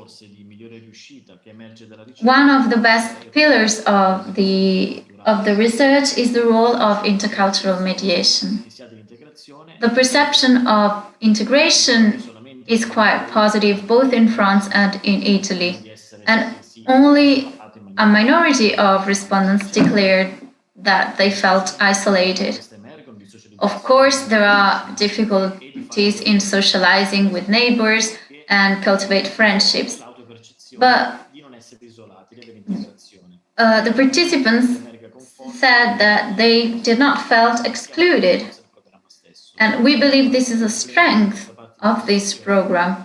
One of the best pillars of the research is the role of intercultural mediation. The perception of integration is quite positive both in France and in Italy, and only a minority of respondents declared that they felt isolated. Of course, there are difficulties in socializing with neighbors and cultivate friendships, but the participants said that they did not felt excluded, and we believe this is a strength of this program,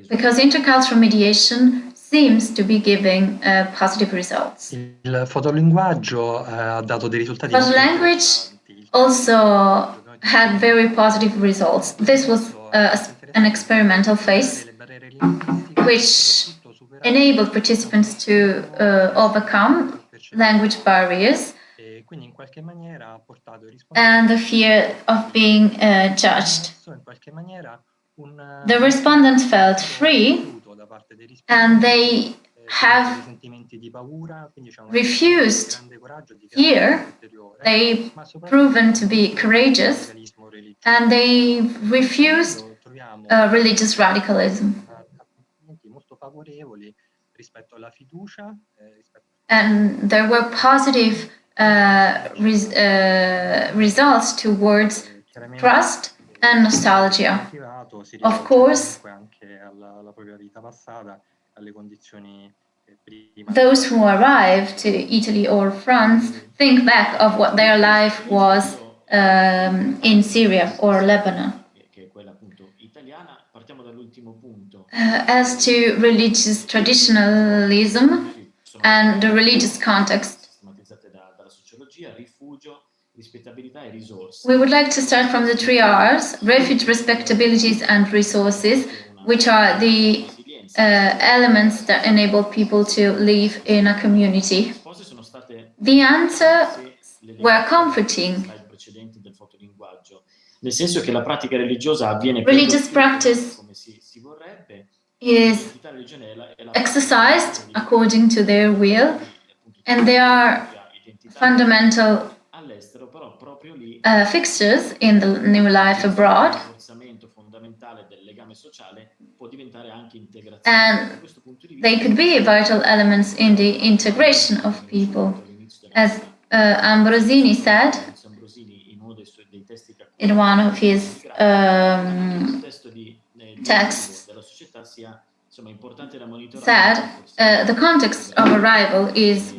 because intercultural mediation seems to be giving positive results. Il fotolinguaggio ha dato dei risultati. Language also had very positive results. This was an experimental phase, which enabled participants to overcome language barriers and the fear of being judged. The respondents felt free, and they have refused fear. They've proven to be courageous, and they refused religious radicalism. And there were positive results towards trust and nostalgia. Of course, those who arrive to Italy or France think back of what their life was in Syria or Lebanon. As to religious traditionalism and the religious context, we would like to start from the 3 R's: refuge, respectabilities, and resources, which are the elements that enable people to live in a community. The answers were comforting. Religious practice is exercised according to their will, and they are fundamental fixtures in the new life abroad. And they could be vital elements in the integration of people. As Ambrosini said in one of his texts, the context of arrival is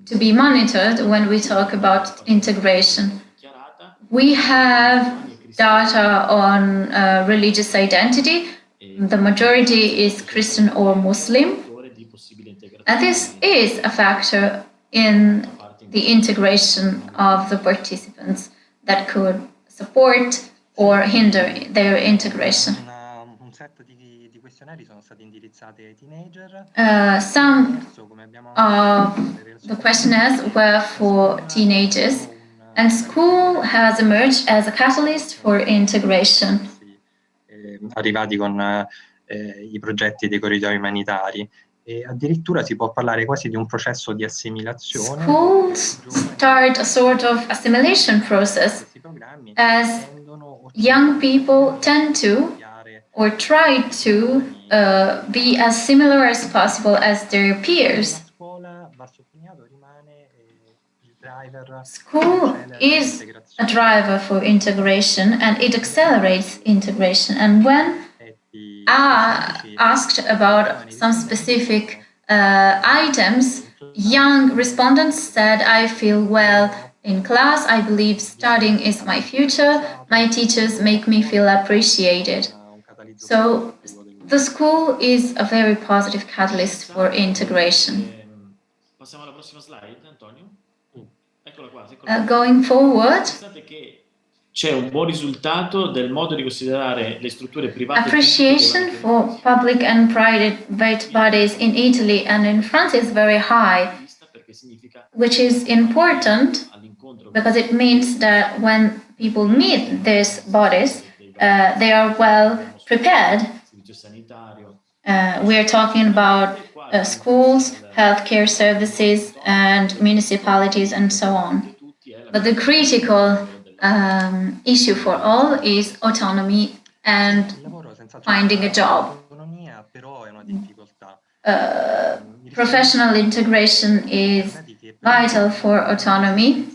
to be monitored when we talk about integration. We have data on religious identity. The majority is Christian or Muslim, and this is a factor in the integration of the participants that could support or hinder their integration. Some of the questionnaires were for teenagers, and school has emerged as a catalyst for integration. Arrivati con i progetti dei corridoi umanitari. E addirittura si può parlare quasi di un processo di assimilazione. Schools start a sort of assimilation process as young people tend to or try to be as similar as possible as their peers. School is a driver for integration and it accelerates integration. And when asked about some specific items, young respondents said, I feel well in class, I believe studying is my future, my teachers make me feel appreciated. So the school is a very positive catalyst for integration. Passiamo alla prossima slide, Antonio. Eccola qua. Going forward, c'è un buon risultato del modo di considerare le strutture private. Appreciation for public and private bodies in Italy and in France is very high, which is important because it means that when people meet these bodies, they are well prepared. We are talking about schools, healthcare services, and municipalities, and so on. But the critical issue for all is autonomy and finding a job. Professional integration is vital for autonomy,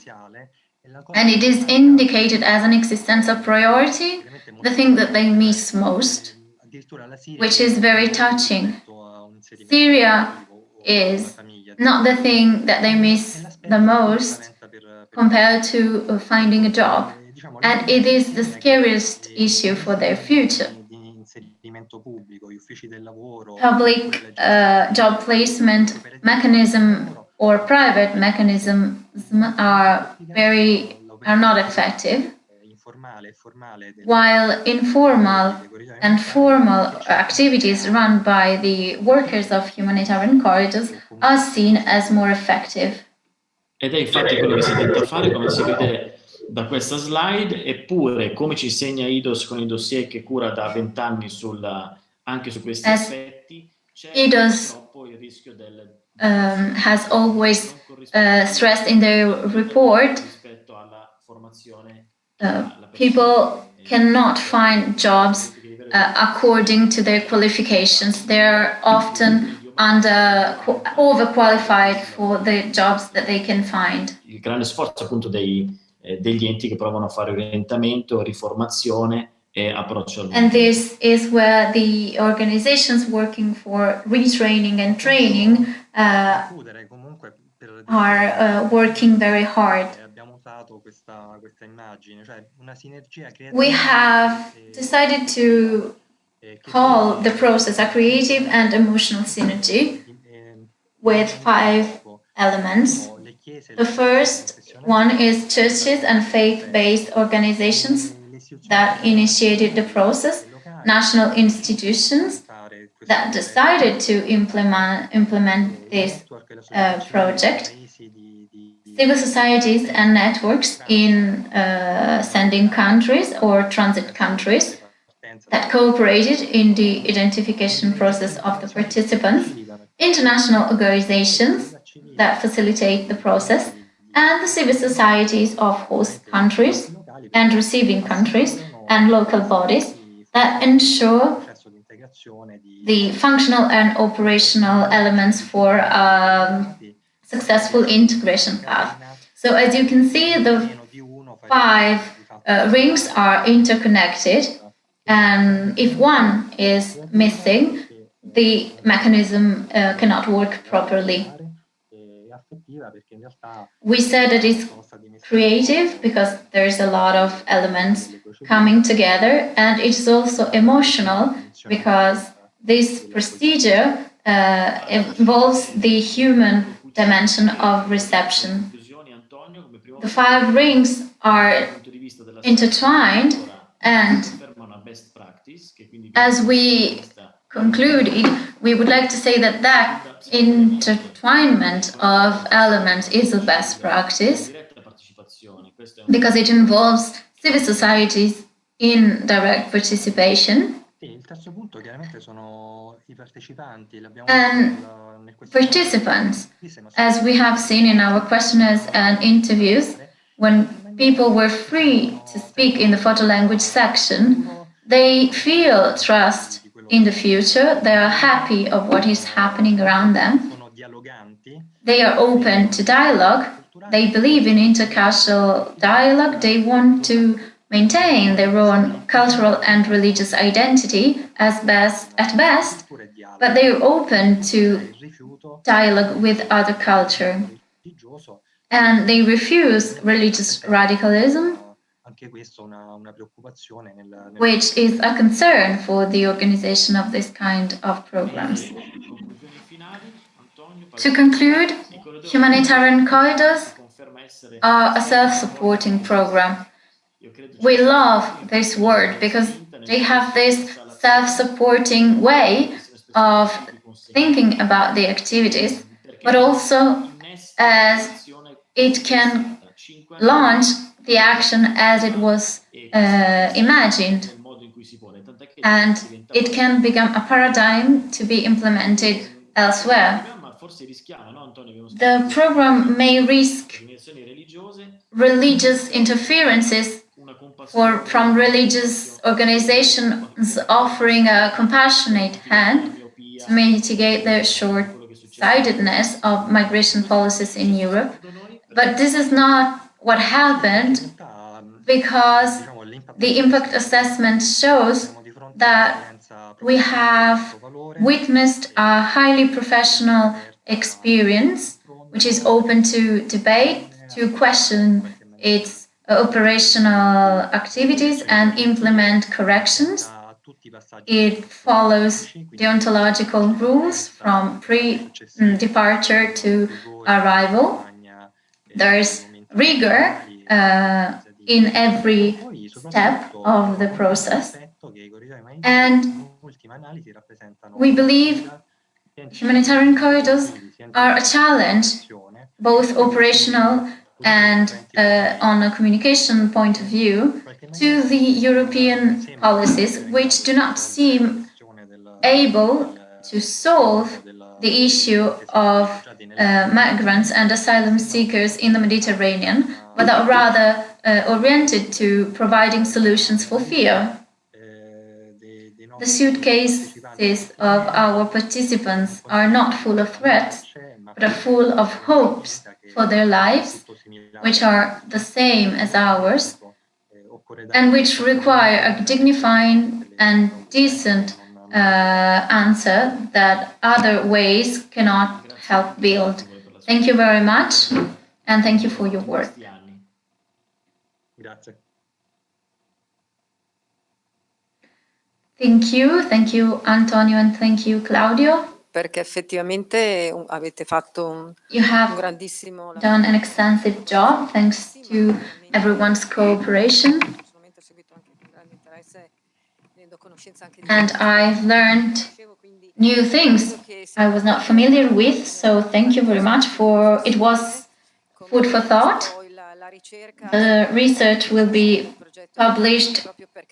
and it is indicated as an existential priority, the thing that they miss most, which is very touching. Syria is not the thing that they miss the most compared to finding a job, and it is the scariest issue for their future. Public job placement mechanism or private mechanisms are not effective, while informal and formal activities run by the workers of humanitarian corridors are seen as more effective. Ed è infatti quello che si tenta a fare, come si vede da questa slide, eppure, come ci insegna IDOS con i dossier che cura da 20 anni anche su questi aspetti, c'è purtroppo il rischio del has always stressed in their report, people cannot find jobs according to their qualifications. They're often overqualified for the jobs that they can find. Il grande sforzo appunto degli enti che provano a fare orientamento, riformazione e approccio al mondo. And this is where the organizations working for retraining and training are working very hard. We have decided to call the process a creative and emotional synergy with 5 elements. The first one is churches and faith-based organizations that initiated the process, national institutions that decided to implement this project, civil societies and networks in sending countries or transit countries that cooperated in the identification process of the participants, international organizations that facilitate the process, and the civil societies of host countries and receiving countries and local bodies that ensure the functional and operational elements for successful integration path. So as you can see, the 5 rings are interconnected, and if one is missing, the mechanism cannot work properly. We said that it's creative because there's a lot of elements coming together, and it's also emotional because this procedure involves the human dimension of reception. The 5 rings are intertwined, and as we concluded, we would like to say that that intertwinement of elements is the best practice because it involves civil societies in direct participation. Il terzo punto chiaramente sono I partecipanti. And participants, as we have seen in our questionnaires and interviews, when people were free to speak in the photo language section, they feel trust in the future, they are happy of what is happening around them, they are open to dialogue, they believe in intercultural dialogue, they want to maintain their own cultural and religious identity at best, but they are open to dialogue with other culture. And they refuse religious radicalism, which is a concern for the organization of this kind of programs. To conclude, humanitarian corridors are a self-supporting program. We love this word because they have this self-supporting way of thinking about the activities, but also as it can launch the action as it was imagined, and it can become a paradigm to be implemented elsewhere. The program may risk religious interferences from religious organizations offering a compassionate hand to mitigate the short-sightedness of migration policies in Europe. But this is not what happened, because the impact assessment shows that we have witnessed a highly professional experience, which is open to debate, to question its operational activities and implement corrections. It follows deontological rules from pre-departure to arrival. There is rigor in every step of the process. And we believe humanitarian corridors are a challenge, both operational and on a communication point of view, to the European policies, which do not seem able to solve the issue of migrants and asylum seekers in the Mediterranean, but are rather oriented to providing solutions for fear. The suitcases of our participants are not full of threats, but are full of hopes for their lives, which are the same as ours, and which require a dignified and decent answer that other ways cannot help build. Thank you very much, and thank you for your work. Thank you Antonio, and thank you Claudio. Perché effettivamente avete fatto un grandissimo lavoro. Done an extensive job, thanks to everyone's cooperation. And I've learned new things I was not familiar with, so thank you very much for it. Was food for thought. The research will be published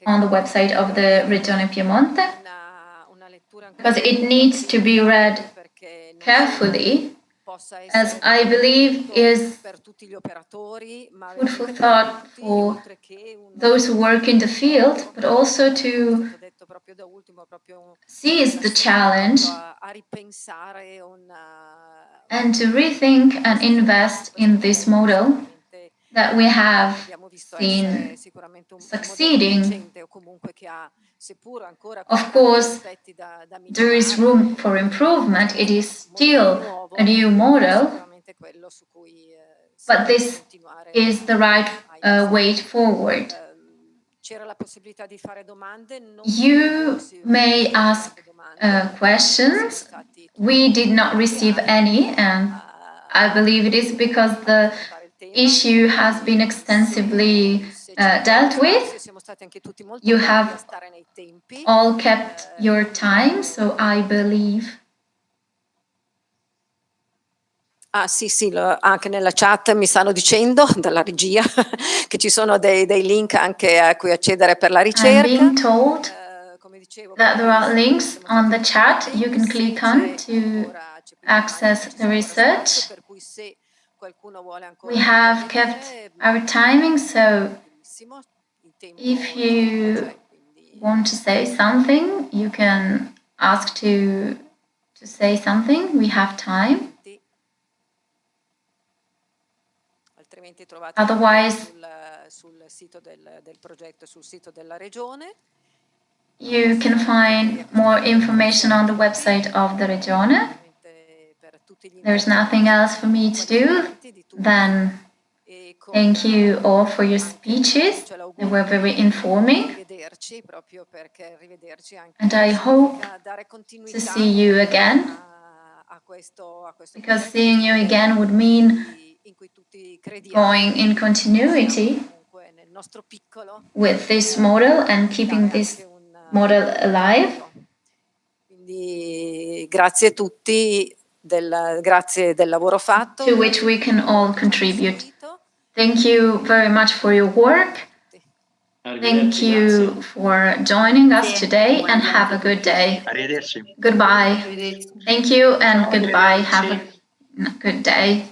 on the website of the Regione Piemonte, because it needs to be read carefully, as I believe is food for thought for those who work in the field, but also to seize the challenge and to rethink and invest in this model that we have seen succeeding. Of course, there is room for improvement. It is still a new model, but this is the right way forward. You may ask questions. We did not receive any, and I believe it is because the issue has been extensively dealt with. You have all kept your time, so I believe. Ah sì, anche nella chat mi stanno dicendo dalla regia che ci sono dei link anche a cui accedere per la ricerca. I'm being told that there are links on the chat you can click on to access the research. We have kept our timing, so if you want to say something, you can ask to say something. We have time. Otherwise, sul sito del progetto e sul sito della regione. You can find more information on the website of the Regione. There's nothing else for me to do than thank you all for your speeches. They were very informing. And I hope to see you again, because seeing you again would mean going in continuity with this model and keeping this model alive. Quindi grazie a tutti, grazie del lavoro fatto. To which we can all contribute. Thank you very much for your work. Thank you for joining us today and have a good day. Arrivederci. Goodbye. Thank you and goodbye. Have a good day.